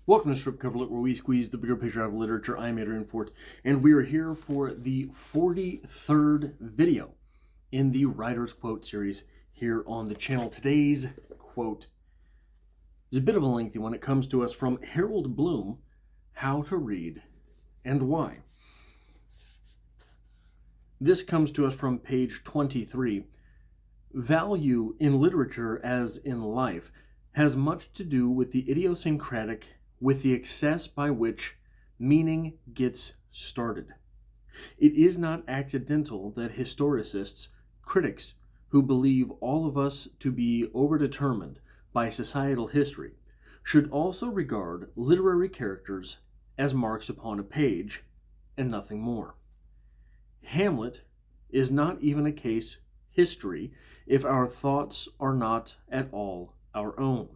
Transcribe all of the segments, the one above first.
Welcome to Strip Cover Lit, where we squeeze the bigger picture out of literature. I'm Adrian Fort, and we are here for the 43rd video in the Writer's Quote series here on the channel. Today's quote is a bit of a lengthy one. It comes to us from Harold Bloom, How to Read and Why. This comes to us from page 23. Value in literature, as in life, has much to do with the idiosyncratic, with the excess by which meaning gets started. It is not accidental that historicists, critics who believe all of us to be overdetermined by societal history, should also regard literary characters as marks upon a page and nothing more. Hamlet is not even a case history if our thoughts are not at all our own.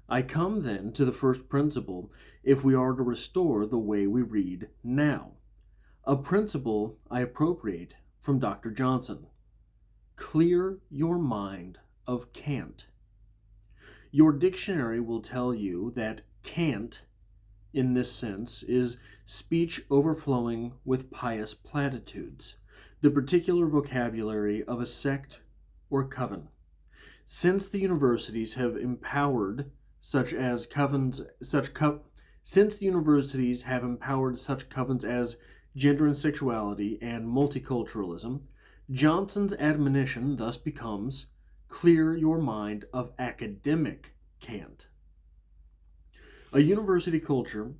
I come then to the first principle if we are to restore the way we read now. A principle I appropriate from Dr. Johnson. Clear your mind of cant. Your dictionary will tell you that cant, in this sense, is speech overflowing with pious platitudes, the particular vocabulary of a sect or coven. Since the universities have empowered such covens as gender and sexuality and multiculturalism, Johnson's admonition thus becomes, clear your mind of academic cant. A university culture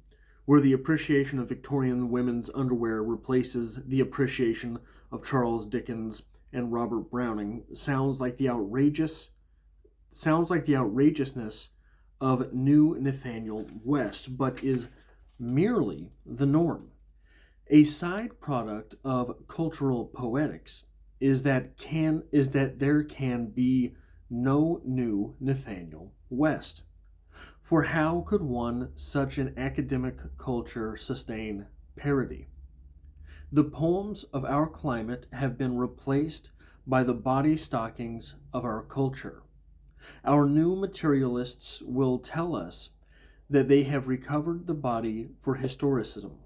where the appreciation of Victorian women's underwear replaces the appreciation of Charles Dickens and Robert Browning sounds like the outrageousness of new Nathaniel West, but is merely the norm. A side product of cultural poetics is that there can be no new Nathaniel West. For how could one such an academic culture sustain parody? The poems of our climate have been replaced by the body stockings of our culture. Our new materialists will tell us that they have recovered the body for historicism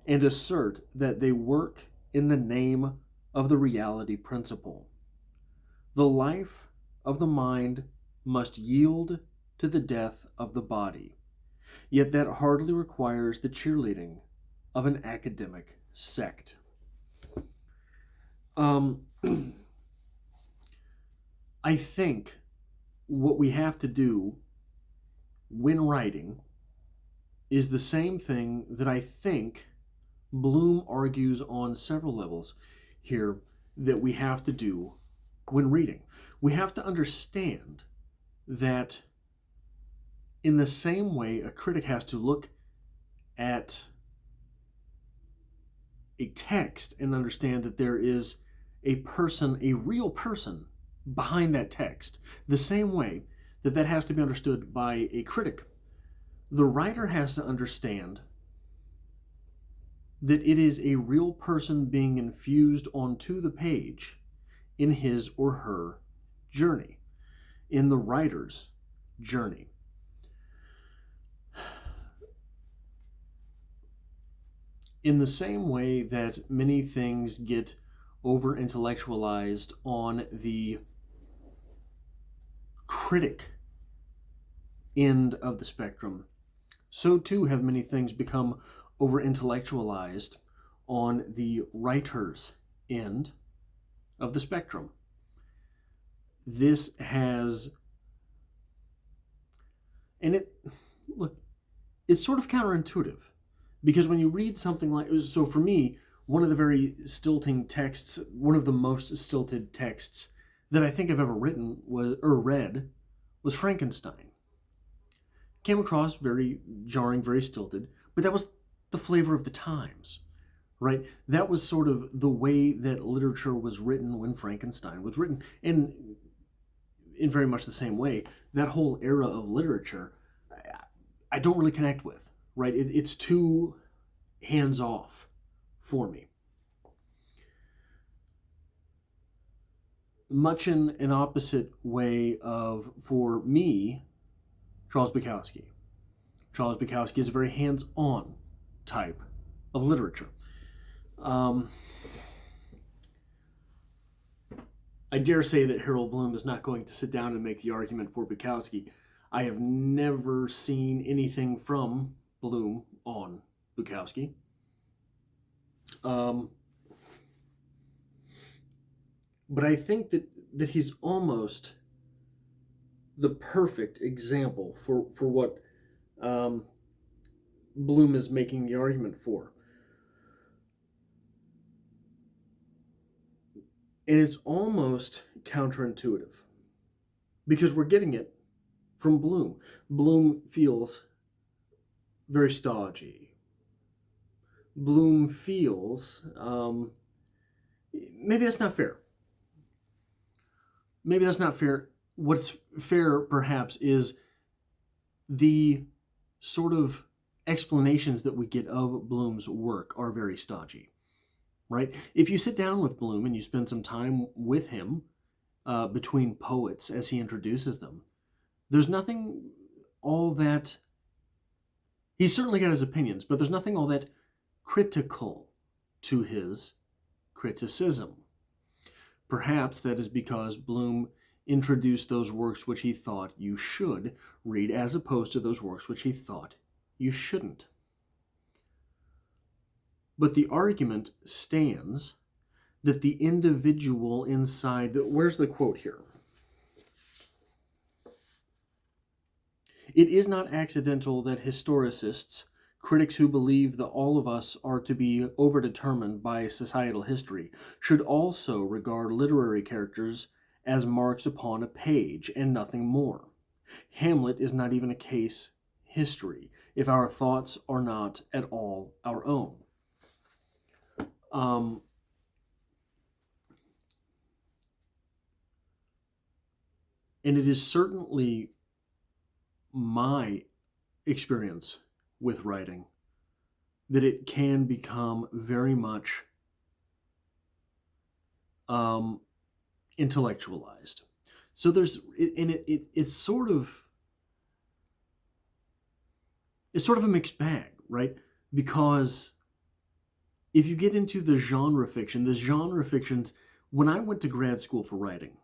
and assert that they work in the name of the reality principle. The life of the mind must yield to the death of the body, yet that hardly requires the cheerleading of an academic sect. I think what we have to do when writing is the same thing that I think Bloom argues on several levels here that we have to do when reading. We have to understand that in the same way a critic has to look at a text and understand that there is a person, a real person, behind that text, the same way that has to be understood by a critic. The writer has to understand that it is a real person being infused onto the page in his or her journey, in the writer's journey. In the same way that many things get over-intellectualized on the critic end of the spectrum, so too have many things become over-intellectualized on the writer's end of the spectrum. This has, and it's sort of counterintuitive. Because when you read something like, so for me, one of the very stilting texts, one of the most stilted texts that I think I've ever read was Frankenstein. Came across very jarring, very stilted, but that was the flavor of the times, right? That was sort of the way that literature was written when Frankenstein was written. And in very much the same way, that whole era of literature, I don't really connect with. Right? It's too hands-off for me. Much in an opposite way of, for me, Charles Bukowski. Charles Bukowski is a very hands-on type of literature. I dare say that Harold Bloom is not going to sit down and make the argument for Bukowski. I have never seen anything from Bloom on Bukowski. But I think that he's almost the perfect example for what Bloom is making the argument for. And it's almost counterintuitive because we're getting it from Bloom. Bloom feels very stodgy. Bloom feels, maybe that's not fair. Maybe that's not fair. What's fair, perhaps, is the sort of explanations that we get of Bloom's work are very stodgy, right? If you sit down with Bloom and you spend some time with him between poets as he introduces them, there's nothing all that... He's certainly got his opinions, but there's nothing all that critical to his criticism. Perhaps that is because Bloom introduced those works which he thought you should read, as opposed to those works which he thought you shouldn't. But the argument stands that the individual inside... Where's the quote here? It is not accidental that historicists, critics who believe that all of us are to be overdetermined by societal history, should also regard literary characters as marks upon a page and nothing more. Hamlet is not even a case history, if our thoughts are not at all our own. And it is certainly my experience with writing that it can become very much intellectualized. So it's sort of a mixed bag, right? Because if you get into the genre fictions, when I went to grad school for writing,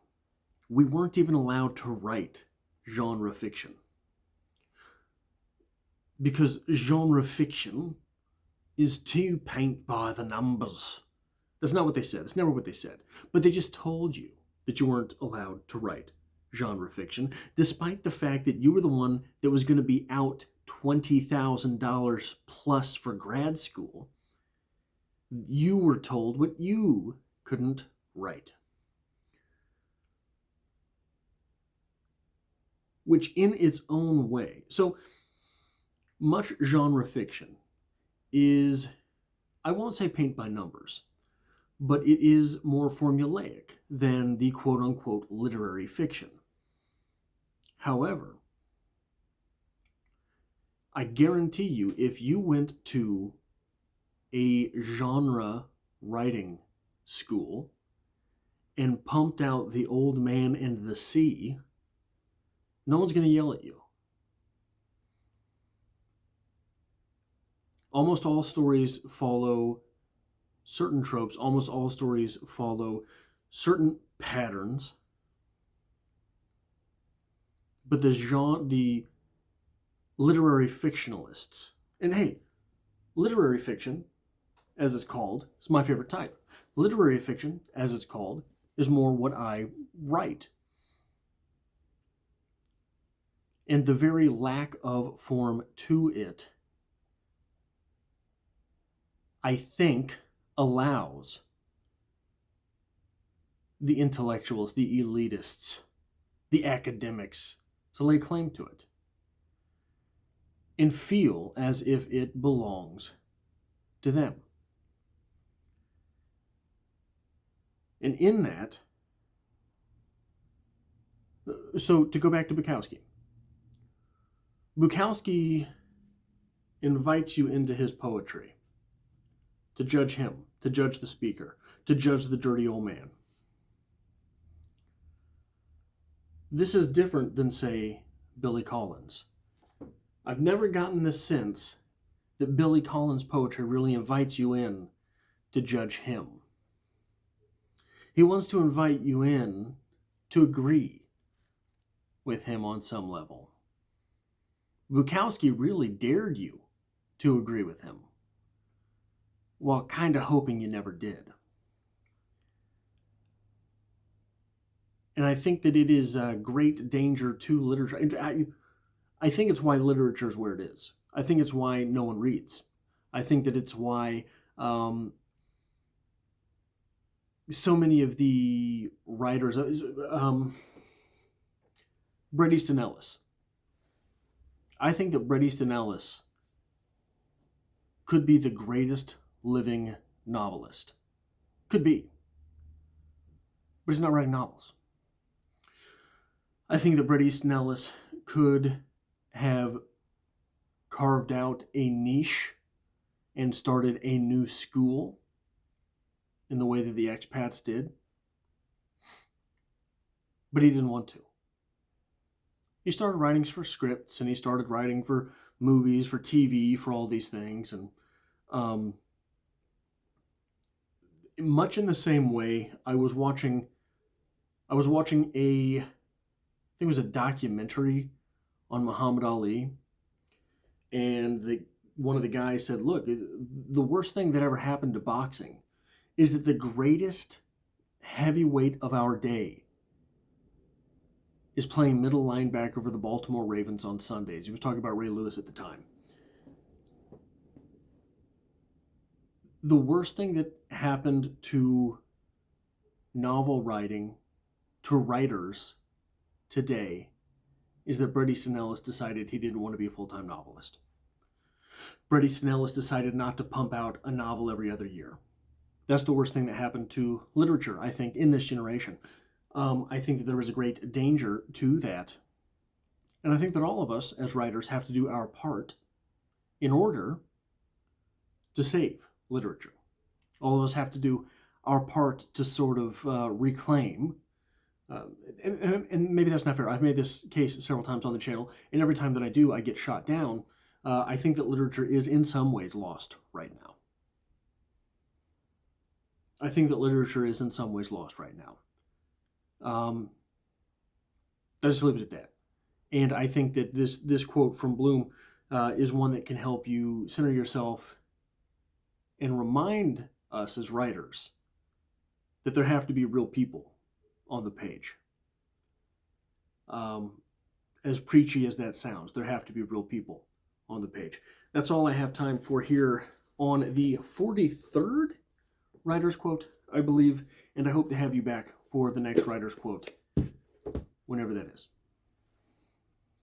we weren't even allowed to write genre fiction. Because genre fiction is too paint by the numbers. That's not what they said. That's never what they said. But they just told you that you weren't allowed to write genre fiction, despite the fact that you were the one that was going to be out $20,000 plus for grad school. You were told what you couldn't write. Which in its own way... So much genre fiction is, I won't say paint by numbers, but it is more formulaic than the quote-unquote literary fiction. However, I guarantee you, if you went to a genre writing school and pumped out The Old Man and the Sea, no one's going to yell at you. Almost all stories follow certain tropes. Almost all stories follow certain patterns. But the literary fictionalists, and hey, literary fiction, as it's called, is my favorite type. Literary fiction, as it's called, is more what I write. And the very lack of form to it, I think, allows the intellectuals, the elitists, the academics to lay claim to it and feel as if it belongs to them. And in that, so to go back to Bukowski, Bukowski invites you into his poetry to judge him, to judge the speaker, to judge the dirty old man. This is different than, say, Billy Collins. I've never gotten the sense that Billy Collins' poetry really invites you in to judge him. He wants to invite you in to agree with him on some level. Bukowski really dared you to agree with him, while kind of hoping you never did. And I think that it is a great danger to literature. I think it's why literature is where it is. I think it's why no one reads. I think that it's why so many of the writers, Bret Easton Ellis. I think that Bret Easton Ellis could be the greatest living novelist. Could be. But he's not writing novels. I think that Bret Easton Ellis could have carved out a niche and started a new school in the way that the expats did. But he didn't want to. He started writing for scripts, and he started writing for movies, for TV, for all these things. And much in the same way, I was watching I think it was a documentary on Muhammad Ali, and one of the guys said, look, the worst thing that ever happened to boxing is that the greatest heavyweight of our day is playing middle linebacker for the Baltimore Ravens on Sundays. He was talking about Ray Lewis at the time. The worst thing that happened to novel writing, to writers today, is that Bret Easton Ellis decided he didn't want to be a full-time novelist. Bret Easton Ellis decided not to pump out a novel every other year. That's the worst thing that happened to literature, I think, in this generation. I think that there is a great danger to that. And I think that all of us as writers have to do our part in order to save literature. All of us have to do our part to sort of reclaim. And maybe that's not fair. I've made this case several times on the channel, and every time that I do, I get shot down. I think that literature is in some ways lost right now. I think that literature is in some ways lost right now. I'll just leave it at that. And I think that this quote from Bloom is one that can help you center yourself and remind us as writers that there have to be real people on the page. As preachy as that sounds, there have to be real people on the page. That's all I have time for here on the 43rd Writer's Quote, I believe, and I hope to have you back for the next Writer's Quote, whenever that is.